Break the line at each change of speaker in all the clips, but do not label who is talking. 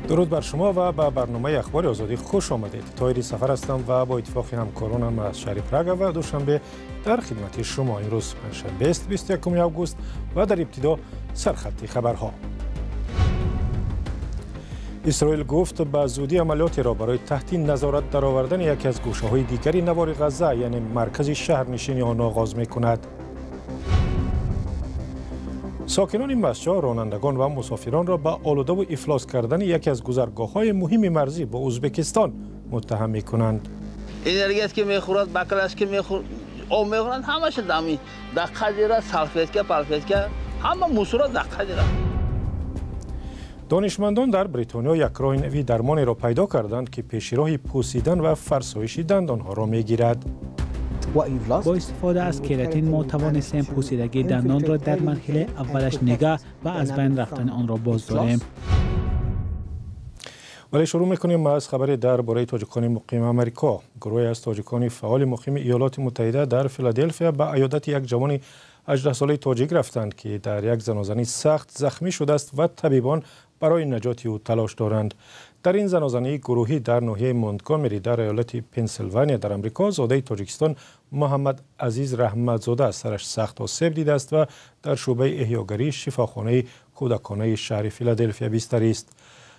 درود بر شما و به برنامه اخبار آزادی خوش آمدید. طاهری سفر هستم و با اتفاق همکارانم از شهر پراگ و دوشنبه در خدمت شما. امروز پنجشنبه است 21 آگوست و در ابتدا سرخط خبرها. اسرائیل گفت به زودی عملیاتی را برای تحت نظارت درآوردن یکی از گوشه‌های دیگری نوار غزه یعنی مرکز شهرنشینی آن آغاز می‌کند. ساکنان مسجد رانندگان و مسافران را به آلوده و افلاس کردن یکی از گذرگاه‌های مهم مرزی با ازبکستان متهم می‌کنند.
انرژی است که می‌خورد، بکلاش که می‌خورد، آب می‌خورند، همش دمی دقیقه دیره سالفیت همه موسورا دقیقه دیره.
دانشمندان در بریتانیا یک راه نوی درمانی را پیدا کردند که پیشراه پوسیدن و فرسایش دندانها را می‌گیرد.
با استفاده از کراتین ما توانستیم پوسیدگی دندان را در مرحله اولش نگه و از بین رفتن آن را بازداریم.
ولی شروع میکنیم از خبری درباره تاجیکان مقیم امریکا. گروهی از تاجیکان فعال مقیم ایالات متحده در فیلادلفیا به عیادت یک جوان 18 ساله تاجیک رفتند که در یک زنازنی سخت زخمی شده است و طبیبان برای نجات او تلاش دارند. در این زنازنی گروهی در ناحیه مونتگومری در ایالت پنسیلوانیا در امریکا زاده تاجیکستان محمد عزیز رحمتزاده سرش سخت آسیب دیده است و در شعبه احیاگری شفاخانه کودکانه شهر فیلادلفیا بستری است.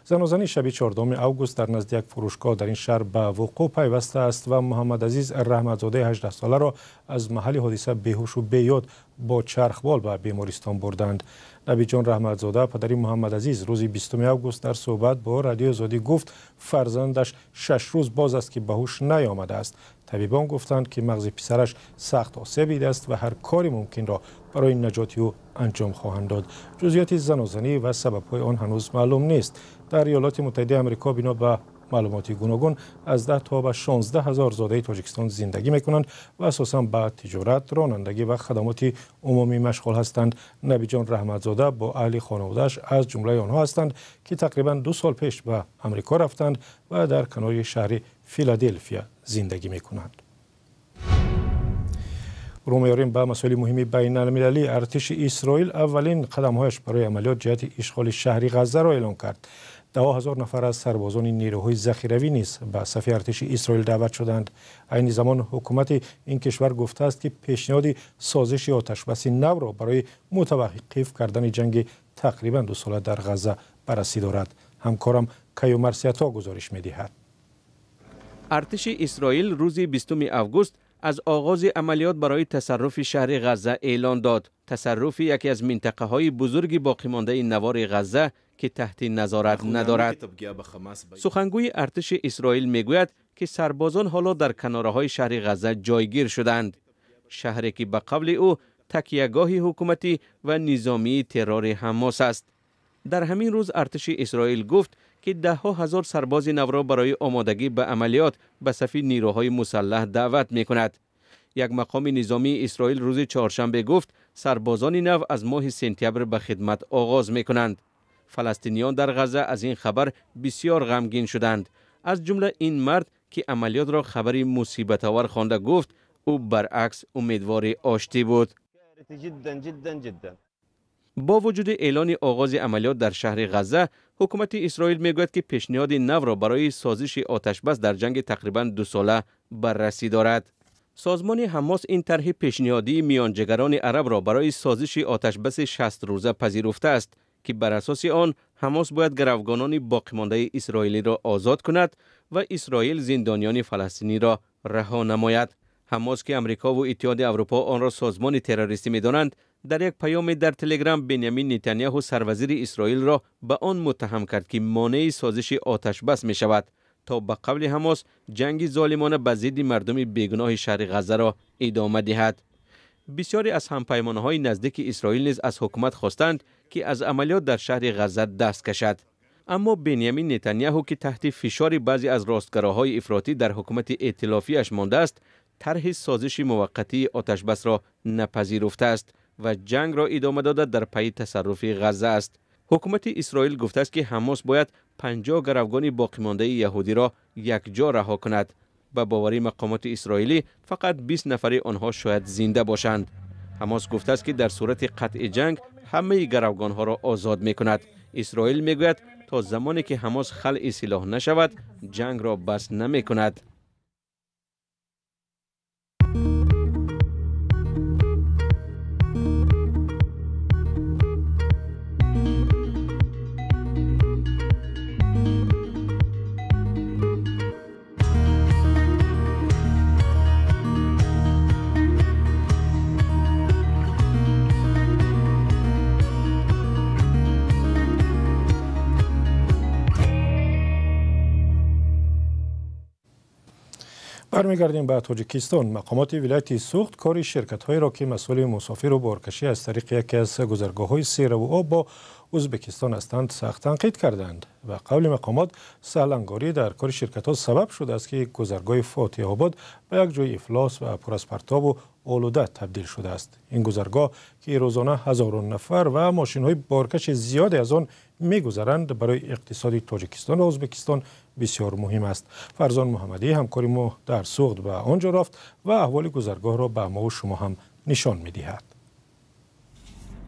زنازنی شب 14 آگوست در نزد یک فروشگاه در این شهر به وقوع پیوسته است و محمد عزیز رحمتزاده 18 ساله را از محل حادثه بیهوش و بیاد با چرخبال به بیمارستان بردند. نبی جان رحمتزاده پدری محمد عزیز روز 20 آگوست در صحبت با رادیو آزادی گفت فرزندش 6 روز باز است که به هوش نیامده است. طبیبان گفتند که مغز پسرش سخت آسیب دیده است و هر کاری ممکن را برای نجات او انجام خواهند داد. جزئیات زنازنی و سبب‌های آن هنوز معلوم نیست. در ایالات متحده آمریکا بنا به معلومات گوناگون از 10 تا به 16 هزار زاده تاجیکستان زندگی می‌کنند و اساساً به تجارت، رانندگی و خدمات عمومی مشغول هستند. نبی جان رحمتزاده با اهل خانواده‌اش از جمله آنها هستند که تقریباً 2 سال پیش به آمریکا رفتند و در کنار شهر فیلادلفیا زندگی می‌کنند. رو میاریم به مسائل مهمی بین المللی. ارتش اسرائیل اولین قدم‌هایش برای عملیات جهت اشغال شهر غزه را اعلام کرد. 10,000 نفر از سربازان نیروهای ذخیروی نیز به صف ارتش اسرائیل دعوت شدند. این زمان حکومت این کشور گفته است که پیشنهاد سازش آتشبس نو را برای متوقف کردن جنگ تقریبا 2 ساله در غزه بررسی دارد. همکارم کیو مرسیتا گزارش می‌دهد.
ارتش اسرائیل روز 20 آگوست از آغاز عملیات برای تصرف شهر غزه اعلان داد. تصرف یکی از منطقه‌های بزرگ باقی مانده نوار غزه که تحت نظارت ندارد. سخنگوی ارتش اسرائیل میگوید که سربازان حالا در کناره‌های شهر غزه جایگیر شدند. شهری که به قبل او تکیهگاه حکومتی و نظامی ترور حماس است. در همین روز ارتش اسرائیل گفت که 10,000 سرباز نو را برای آمادگی به عملیات به صف نیروهای مسلح دعوت می کند. یک مقام نظامی اسرائیل روز چهارشنبه گفت سربازان نو از ماه سپتامبر به خدمت آغاز می کنند. فلسطینیان در غزه از این خبر بسیار غمگین شدند. از جمله این مرد که عملیات را خبری مصیبت آور خوانده گفت او برعکس امیدوار آشتی بود. با وجود اعلان آغاز عملیات در شهر غزه، حکومت اسرائیل میگوید که پیشنهاد نو را برای سازش آتشبس در جنگ تقریباً 2 ساله بررسی دارد. سازمان حماس این طرح پیشنهادی میانجیگران عرب را برای سازش آتشبس 60 روزه پذیرفته است که بر اساس آن حماس باید گروگانان باقی مانده اسرائیلی را آزاد کند و اسرائیل زندانیان فلسطینی را رها نماید. حماس که امریکا و اتحاد اروپا آن را سازمان تروریستی می‌دانند، در یک پیام در تلگرام بنیامین نتانیاهو سروزیر اسرائیل را به آن متهم کرد که مانع سازش آتشبس می شود تا به قبل حماس جنگ ظالمانه به ضد مردم بیگناه شهر غزه را ادامه دهد. بسیاری از همپیمانهای نزدیک اسرائیل نیز از حکومت خواستند که از عملیات در شهر غزه دست کشد. اما بنیامین نتانیاهو که تحت فشار بعضی از راستگراهای افراطی در حکومت ائتلافیش مانده است، طرح سازش موقتی آتشبس را نپذیرفته است و جنگ را ادامه داده در پی تصرف غزه است. حکومت اسرائیل گفته است که حماس باید 50 گروگان باقی مانده یهودی را یک جا رها کند. به باور مقامات اسرائیلی فقط 20 نفر آنها شاید زنده باشند. حماس گفته است که در صورت قطع جنگ همه گروگان ها را آزاد می کند. اسرائیل میگوید تا زمانی که حماس خلع سلاح نشود جنگ را بس نمی کند.
برمیگردیم به تاجیکستان. مقامات ولایت سوخت کاری شرکت‌هایی را که مسئول مسافر و بارکشی از طریق یکی از گذرگاه‌های سیر و آب با ازبکستان هستند سخت تنقید کردند و قول مقامات سهلنگاری در کار شرکت‌ها سبب شده است که گذرگاه فاتح آباد به یک جای افلاس و پر از پرتاب و آلوده تبدیل شده است. این گذرگاه که روزانه هزاران نفر و ماشین‌های بارکش زیادی از آن می‌گذرند برای اقتصاد تاجیکستان و ازبکستان بسیار مهم است. فرزان محمدی همکاری ما در سوخت به آنجا رفت و احوال گذرگاه را به ما و شما هم نشان می‌دهد.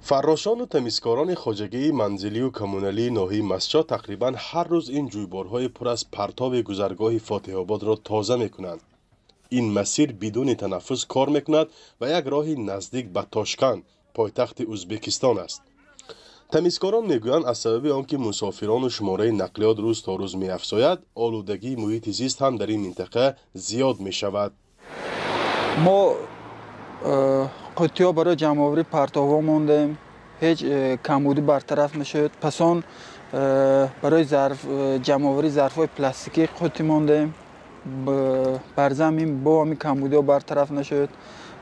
فراشان و تمیزکاران خواجگی منزلی و کمونالی ناحیه مسجد تقریبا هر روز این جویبارهای پر از پرتاب گذرگاه فاتح آباد را تازه می‌کنند. این مسیر بدون تنفس کار می‌کند و یک راهی نزدیک به تاشکند، پایتخت ازبکستان است. تمیزکاران میگویند از سبب آنکه مسافران و شماره نقلیات روز تا روز می‌افزاید، آلودگی محیط زیست هم در این منطقه زیاد می‌شود.
ما قطعه برای جمع‌آوری پرتاب‌ها ماندیم، هیچ کمبودی برطرف نشد. پس آن برای جمع‌آوری ظرف‌های پلاستیکی قطعه ماندیم، بر زمین با همین کمبودی‌ها برطرف نشد.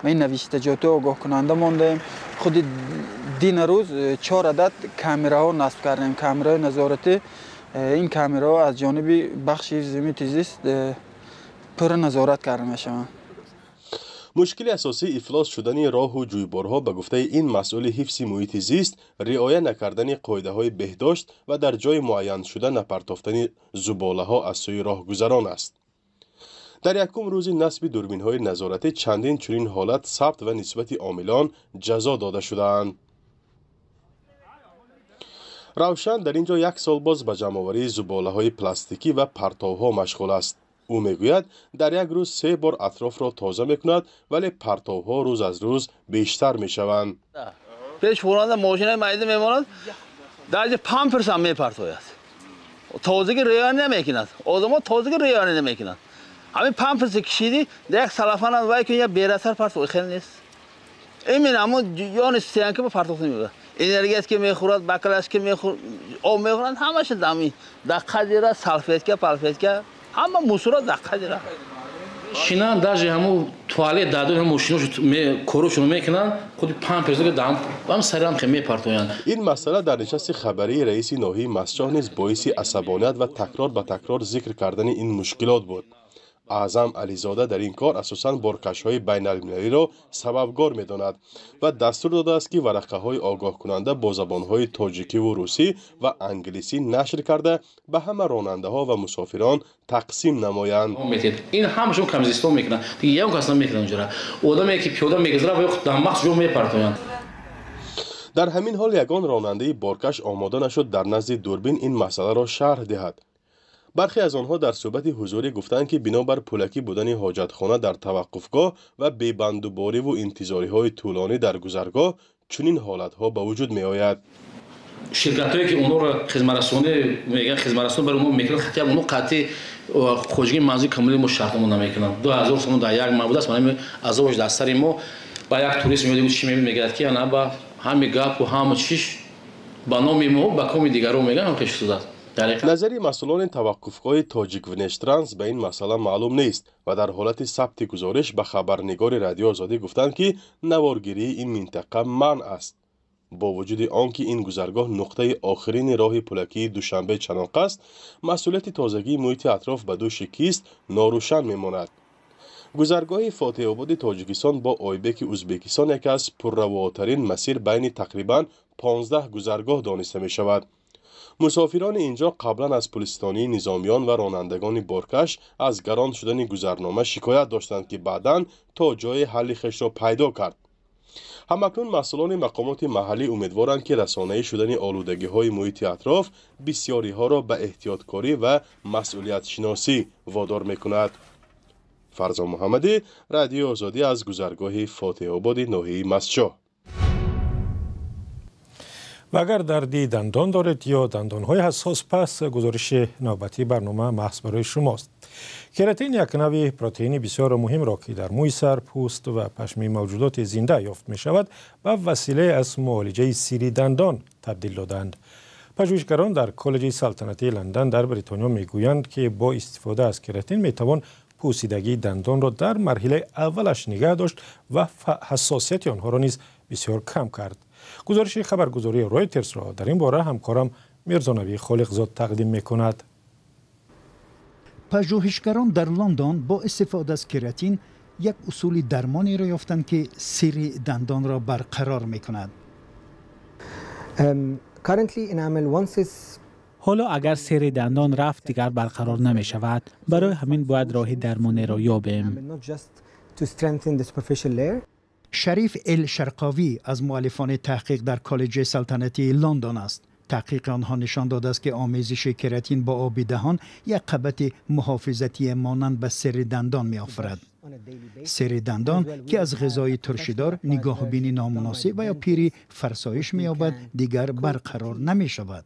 ما این نوشتجات آگاه کننده ماندیم. خود دین روز 4 عدد کامراها نصب کردیم، کامرای نظارتی. این کامراها از جانب بخش حفظ محیط زیست پر نظارت کرده میشوند.
مشکل اساسی افلاس شدن راه و جویبارها به گفته این مسئول حفظ محیط زیست رعایت نکردن قاعده‌های بهداشت و در جای معین شده نپرتافتن زباله‌ها از سوی راهگذران است. در یکم روز نصب دوربین‌های نظارتی چندین چنین حالت ثبت و نسبت عاملان جزا داده شده‌اند. روشن در اینجا 1 سال باز به جمع‌آوری زباله‌های پلاستیکی و پرتاب‌ها مشغول است. او میگوید در یک روز 3 بار اطراف را تازه میکند ولی پرتاب‌ها روز از روز بیشتر میشوند.
پیش فرانده ماشین مایده میماند در پامپرس هم میپرتاید. تازگی رعایت نمیکند. آدم‌ها تازگی رعایت نمیکنند. همین پامپرس کشیدی در یک سلفان هم وای که یا بی‌اثر پرتاب خیلی نیست. این اما یان سیانکه با پرتاب نمی‌کنه. انرژی است که میخورد، بکل است که میخورد، آب میخورند همش دمی. دقیقه دیره سالفیت پالفیت همه موسورا دقیقه دیره.
شینان даже همو توالت دادن هم ماشینوش کروشون میکنن خود پامپرز که دام هم سرام که میپرتویند.
این مسئله در نشست خبری رئیس ناحیه مسجد نیز باعث عصبانیت و تکرار به تکرار ذکر کردن این مشکلات بود. اعظم علیزاده در این کار اساساً بارکش‌های بین‌المللی را سببگار می‌داند و دستور داده است که ورقه‌های آگاه کننده با زبان‌های تاجیکی و روسی و انگلیسی نشر کرده به همه راننده‌ها و مسافران تقسیم نمایند.
این همشون کمزیستون میکنن. دیگه یک کس نمیکنه اونجا. آدمی که پیاده میگذره و دماغش جو میپرتویند.
در همین حال یگان راننده بارکش آماده نشد در نزد دوربین این مسئله را شرح دهد. برخی از آنها در صحبت حضوری گفتند که بنابر پولکی بودن حاجتخانه در توقفگاه و بی‌بندوباری و انتظاری‌های طولانی در گذرگاه چنین حالت‌ها به وجود می‌آید.
شرکت‌هایی که اونها را خدمترسانی میگن خدمترسان برای ما میکنن خطی اونها قطعی خوجگی منزل کاملی ما شرطمون نمیکنن. 2000 سوم در یک ماه بود است من ازش دستری ما با یک توریست میاد چی میگه که انا با همین گپ و همه چیش با نام ما با کمی دیگرو میگن پیش شده.
نظری مسئولان توقفگاه تاجیک ونشترانس به این مسئله معلوم نیست و در حالت ثبت گزارش به خبرنگار رادیو آزادی گفتند که نوارگیری این منطقه منع است. با وجود آنکه این گذرگاه نقطه آخرین راه پولکی دوشنبه چناق است، مسئولیت تازگی محیط اطراف به دو شکیست ناروشن میماند. گذرگاه فاتح آباد تاجیکستان با آیبک ازبکستان یکی از پررواترین مسیر بین تقریبا 15 گذرگاه دانسته می شود. مسافران اینجا قبلا از پلیس‌ثانی نظامیان و رانندگان بارکش از گران شدن گذرنامه شکایت داشتند که بعداً تا جای حل خش را پیدا کرد. همکنون مسئولان مقامات محلی امیدوارند که رسانه‌ای شدن آلودگی‌های محیط اطراف بسیاری‌ها را به احتیاطکاری و مسئولیت شناسی وادار می‌کند. فرزان محمدی، رادیو آزادی از گذرگاه فاتح آباد ناحیه مسجد.
و اگر دردی دندان دارید یا دندانهای حساس، پس گزارش نوبتی برنامه محض برای شماست. کراتین یک نوع پروتئین بسیار مهم را که در موی سر، پوست و پشم موجودات زنده یافت می شود به وسیله از معالجه سیری دندان تبدیل دادند. پژوهشگران در کالج سلطنتی لندن در بریتانیا می گویند که با استفاده از کراتین می توان پوسیدگی دندان را در مرحله اولش نگه داشت و حساسیت آنها را نیز بسیار کم کرد. گزارش خبرگزاری رویترز را در این باره همکارم میرزانوی خالقزاد تقدیم می کند.
پژوهشگران در لندن با استفاده از کراتین یک اصول درمانی را یافتند که سیر دندان را برقرار می کند.
حالا اگر سیر دندان رفت دیگر برقرار نمی شود. برای همین باید راه درمانی را یابیم.
شریف الشرقاوی از مؤلفان تحقیق در کالج سلطنتی لندن است. تحقیق آنها نشان داده است که آمیزش کراتین با آب دهان یک قبط محافظتی مانند به سر دندان می آفرد. سر دندان که از غذای ترشیدار، نگاه بینی نامناسب و یا پیری فرسایش می یابد دیگر برقرار نمی شود.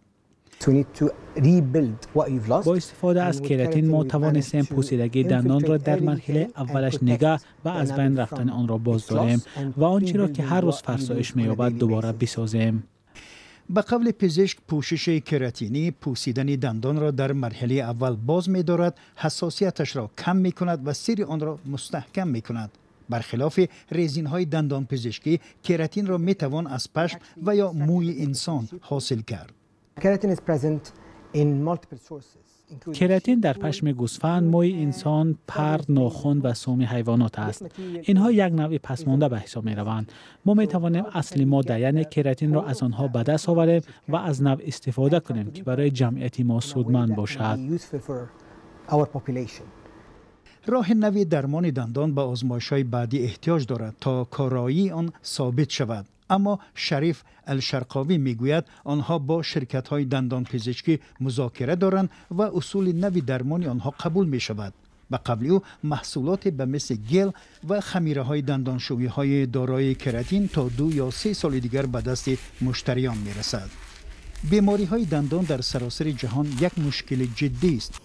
با استفاده از کراتین ما توانستیم پوسیدگی دندان را در مرحله اولش نگه و از بین رفتن آن را باز داریم و آنچه را که هر روز فرسایش می یابد دوباره بسازیم.
به قول پزشک، پوشش کراتینی پوسیدن دندان را در مرحله اول باز می دارد، حساسیتش را کم می کند و سیر آن را مستحکم می کند. برخلاف رزین های دندان پزشکی، کراتین را می توان از پشم و یا موی انسان حاصل کرد.
کراتین در پشم گوسفند، موی انسان، پر، ناخن و سوم حیوانات است. اینها یک نوع پسمانده به حساب می روند. ما می توانیم اصل ماده یعنی کراتین را از آنها به دست آوریم و از نوع استفاده کنیم که برای جمعیت ما سودمند باشد.
راه نوی درمان دندان به آزمایش‌های بعدی احتیاج دارد تا کارایی آن ثابت شود. اما شریف الشرقاوی میگوید آنها با شرکت‌های دندان پزشکی مذاکره دارند و اصول نوی درمانی آنها قبول می شود. به قبل او محصولات به مثل گل و خمیره‌های دندانشویی‌های دارای کراتین تا 2 یا 3 سال دیگر به دست مشتریان می رسد. بیماری‌های دندان در سراسر جهان یک مشکل جدی است.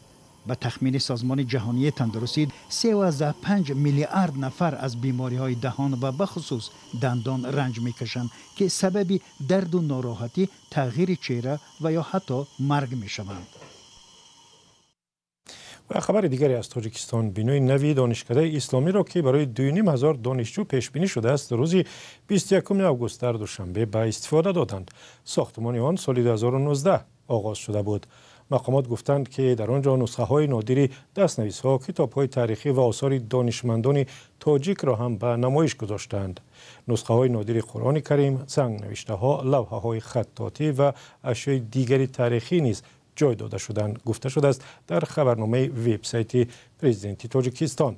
به تخمین سازمان جهانی تندرستی 3.5 میلیارد نفر از بیماری‌های دهان و به خصوص دندان رنج می‌کشند که سبب درد و ناراحتی، تغییر چهره و یا حتی مرگ می‌شوند.
و خبر دیگری از تاجیکستان، بینوی نوی دانشکده اسلامی را که برای 2,500 دانشجو پیش بینی شده است روز 21 آگوست در دوشنبه به استفاده دادند. ساختمان آن سال 2019 آغاز شده بود. مقامات گفتند که در آنجا نسخه های نادری دست‌نویس ها، کتاب های تاریخی و آثار دانشمندان تاجیک را هم به نمایش گذاشتند. نسخه های نادر قرآن کریم، سنگ نوشته ها، لوحه های خطاطی و اشیاء دیگری تاریخی نیز جای داده شدند. گفته شده است در خبرنامه وبسایت پرزیدنت تاجیکستان.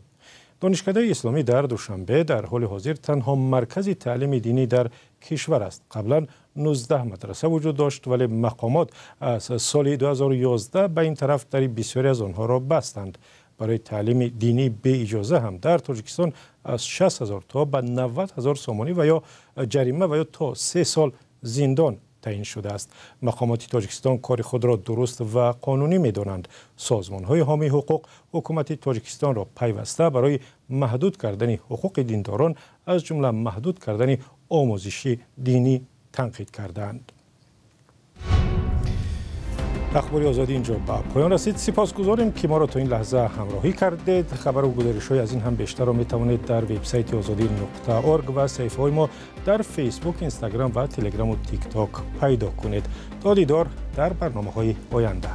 دانشکده اسلامی در دوشنبه در حال حاضر تنها مرکز تعلیم دینی در کشور است. قبلا 19 مدرسه وجود داشت ولی مقامات از سال 2011 به این طرف در بسیاری از آنها را بستند. برای تعلیم دینی به اجازه هم در تاجیکستان از 60,000 تا به 90,000 سامانی و یا جریمه و یا تا 3 سال زندان تعیین شده است. مقامات تاجیکستان کار خود را درست و قانونی می‌دانند. سازمان‌های حامی حقوق حکومت تاجیکستان را پیوسته برای محدود کردن حقوق دینداران از جمله محدود کردن آموزش دینی تنقید کردند. اخبار آزادی اینجا به پایان رسید. سپاسگزاریم که ما را تا این لحظه همراهی کردید. خبر و گزارش‌های از این هم بیشتر را می‌توانید در وبسایت azadi.org و صفحه‌های ما در فیسبوک، اینستاگرام و تلگرام و تیک تاک پیدا کنید. تا دیدار در برنامه‌های آینده.